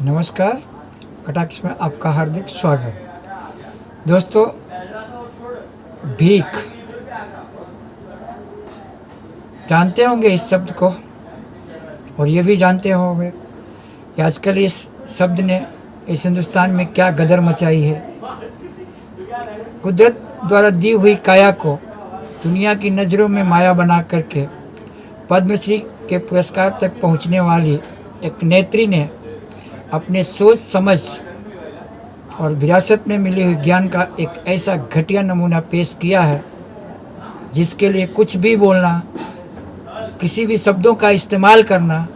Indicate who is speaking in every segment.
Speaker 1: नमस्कार। कटाक्ष में आपका हार्दिक स्वागत। दोस्तों, भीख जानते होंगे इस शब्द को, और ये भी जानते होंगे कि आजकल इस शब्द ने इस हिंदुस्तान में क्या गदर मचाई है। कुदरत द्वारा दी हुई काया को दुनिया की नज़रों में माया बना करके पद्मश्री के पुरस्कार तक पहुंचने वाली एक नेत्री ने अपने सोच समझ और विरासत में मिले हुए ज्ञान का एक ऐसा घटिया नमूना पेश किया है जिसके लिए कुछ भी बोलना, किसी भी शब्दों का इस्तेमाल करना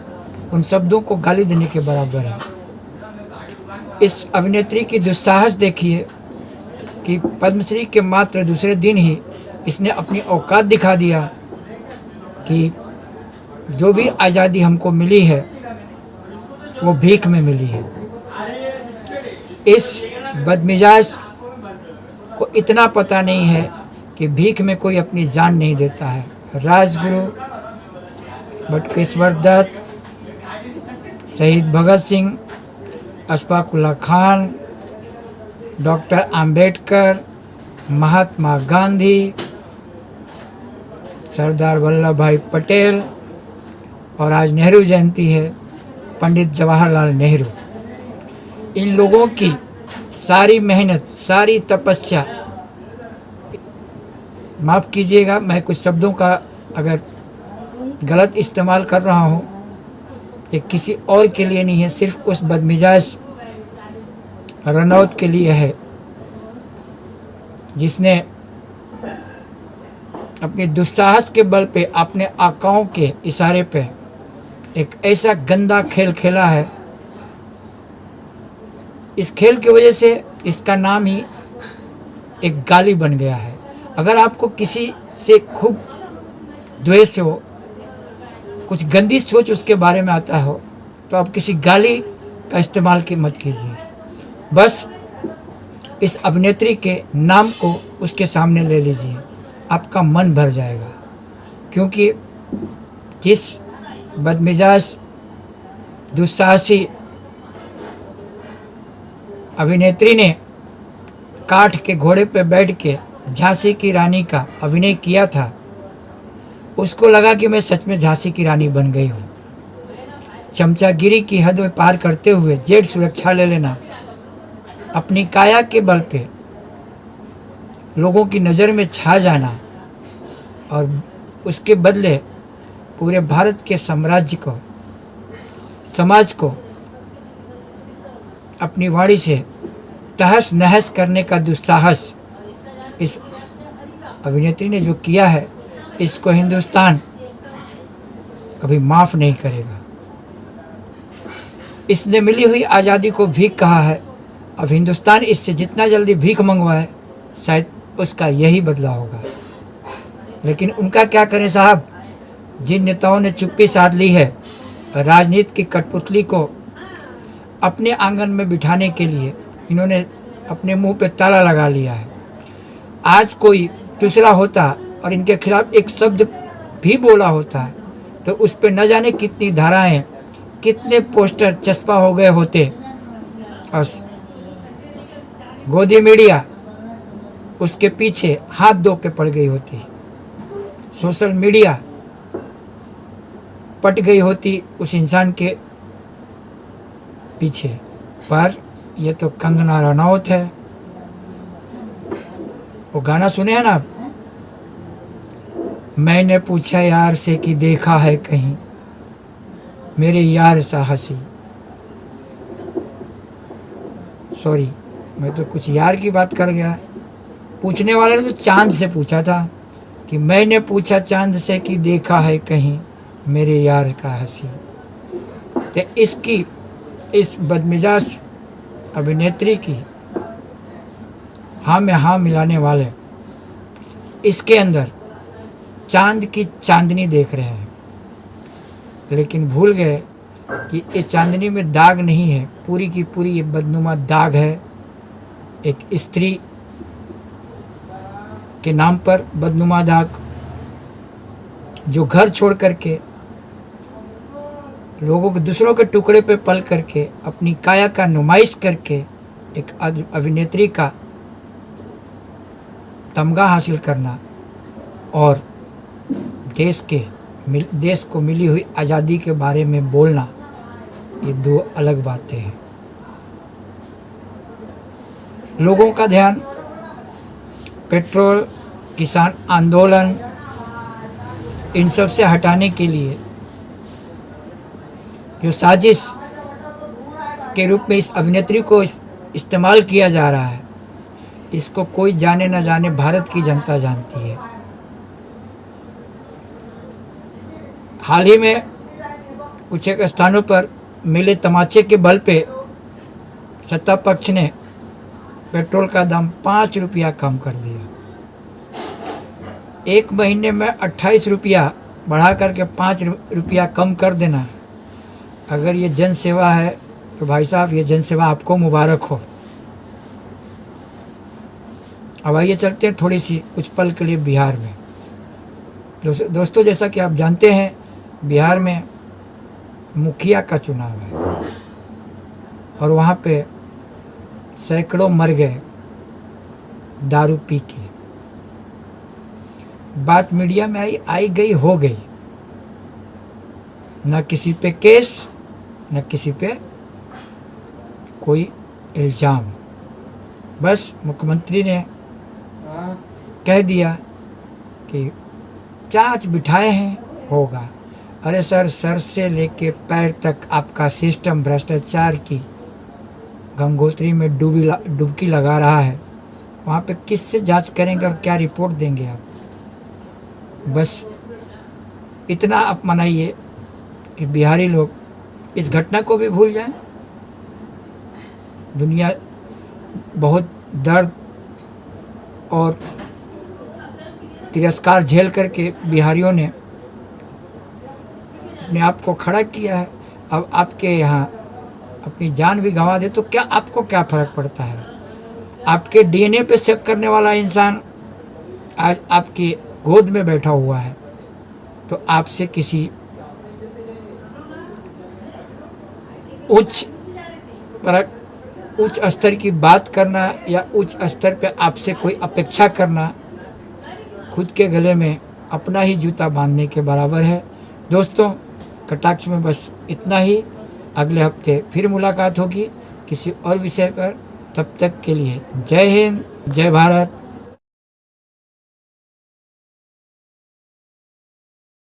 Speaker 1: उन शब्दों को गाली देने के बराबर है। इस अभिनेत्री की दुस्साहस देखिए कि पद्मश्री के मात्र दूसरे दिन ही इसने अपनी औकात दिखा दिया कि जो भी आज़ादी हमको मिली है वो भीख में मिली है। इस बदमिजाज को इतना पता नहीं है कि भीख में कोई अपनी जान नहीं देता है। राजगुरु बटुकेश्वर दत्त, शहीद भगत सिंह, अशफाक उल्लाह खान, डॉक्टर आम्बेडकर, महात्मा गांधी, सरदार वल्लभ भाई पटेल, और आज नेहरू जयंती है, पंडित जवाहरलाल नेहरू। इन लोगों की सारी मेहनत, सारी तपस्या, माफ़ कीजिएगा मैं कुछ शब्दों का अगर गलत इस्तेमाल कर रहा हूँ, ये किसी और के लिए नहीं है, सिर्फ उस बदमिजाज रनौत के लिए है जिसने अपने दुस्साहस के बल पे, अपने आकाओं के इशारे पे एक ऐसा गंदा खेल खेला है। इस खेल की वजह से इसका नाम ही एक गाली बन गया है। अगर आपको किसी से खूब द्वेष हो, कुछ गंदी सोच उसके बारे में आता हो, तो आप किसी गाली का इस्तेमाल की मत कीजिए। बस इस अभिनेत्री के नाम को उसके सामने ले लीजिए, आपका मन भर जाएगा। क्योंकि जिस बदमिजाज दुस्साहसी अभिनेत्री ने काठ के घोड़े पर बैठ के झांसी की रानी का अभिनय किया था, उसको लगा कि मैं सच में झांसी की रानी बन गई हूँ। चमचागिरी की हद में पार करते हुए जेड सुरक्षा ले लेना, अपनी काया के बल पे लोगों की नज़र में छा जाना, और उसके बदले पूरे भारत के साम्राज्य को, समाज को अपनी वाणी से तहस नहस करने का दुस्साहस इस अभिनेत्री ने जो किया है, इसको हिंदुस्तान कभी माफ़ नहीं करेगा। इसने मिली हुई आज़ादी को भीख कहा है। अब हिंदुस्तान इससे जितना जल्दी भीख मंगवाए, शायद उसका यही बदला होगा। लेकिन उनका क्या करें साहब, जिन नेताओं ने चुप्पी साध ली है, राजनीति की कठपुतली को अपने आंगन में बिठाने के लिए इन्होंने अपने मुंह पे ताला लगा लिया है। आज कोई दूसरा होता और इनके खिलाफ एक शब्द भी बोला होता है तो उस पर न जाने कितनी धाराएं, कितने पोस्टर चस्पा हो गए होते, और गोदी मीडिया उसके पीछे हाथ धो के पड़ गई होती, सोशल मीडिया पट गई होती उस इंसान के पीछे। पर ये तो कंगना रनौत है। वो गाना सुने हैं ना आप? मैंने पूछा यार से कि देखा है कहीं मेरे यार सा हंसी। सॉरी, मैं तो कुछ यार की बात कर गया। पूछने वाले ने तो चांद से पूछा था कि मैंने पूछा चांद से कि देखा है कहीं मेरे यार का हंसी। तो इसकी, इस बदमिजाज अभिनेत्री की हाँ में हाँ मिलाने वाले इसके अंदर चांद की चांदनी देख रहे हैं, लेकिन भूल गए कि इस चांदनी में दाग नहीं है, पूरी की पूरी ये बदनुमा दाग है। एक स्त्री के नाम पर बदनुमा दाग, जो घर छोड़ करके लोगों के दूसरों के टुकड़े पे पल करके अपनी काया का नुमाइश करके एक अभिनेत्री का तमगा हासिल करना और देश को मिली हुई आज़ादी के बारे में बोलना, ये दो अलग बातें हैं। लोगों का ध्यान पेट्रोल, किसान आंदोलन, इन सब से हटाने के लिए जो साजिश के रूप में इस अभिनेत्री को इस्तेमाल किया जा रहा है, इसको कोई जाने न जाने भारत की जनता जानती है। हाल ही में कुछ एक स्थानों पर मिले तमाचे के बल पे सत्ता पक्ष ने पेट्रोल का दाम 5 रुपया कम कर दिया। एक महीने में 28 रुपया बढ़ा करके 5 रुपया कम कर देना, अगर ये जन सेवा है तो भाई साहब ये जन सेवा आपको मुबारक हो। अब आइए चलते हैं थोड़ी सी कुछ पल के लिए बिहार में। दोस्तों जैसा कि आप जानते हैं, बिहार में मुखिया का चुनाव है और वहाँ पे सैकड़ों मर गए दारू पी के। बात मीडिया में आई गई हो गई, न किसी पे केस न किसी पे कोई इल्ज़ाम। बस मुख्यमंत्री ने कह दिया कि जांच बिठाए हैं, होगा। अरे सर, सर से लेके पैर तक आपका सिस्टम भ्रष्टाचार की गंगोत्री में डुबकी लगा रहा है। वहाँ पे किससे जांच करेंगे और क्या रिपोर्ट देंगे आप? बस इतना आप मनाइए कि बिहारी लोग इस घटना को भी भूल जाएं। दुनिया बहुत दर्द और तिरस्कार झेल करके बिहारियों ने अपने आप को खड़ा किया है। अब आपके यहाँ अपनी जान भी गंवा दे तो क्या आपको क्या फ़र्क पड़ता है? आपके डीएनए पे शक करने वाला इंसान आज आपकी गोद में बैठा हुआ है, तो आपसे किसी उच्च स्तर की बात करना या उच्च स्तर पे आपसे कोई अपेक्षा करना खुद के गले में अपना ही जूता बांधने के बराबर है। दोस्तों, कटाक्ष में बस इतना ही। अगले हफ्ते फिर मुलाकात होगी किसी और विषय पर। तब तक के लिए जय हिंद, जय भारत।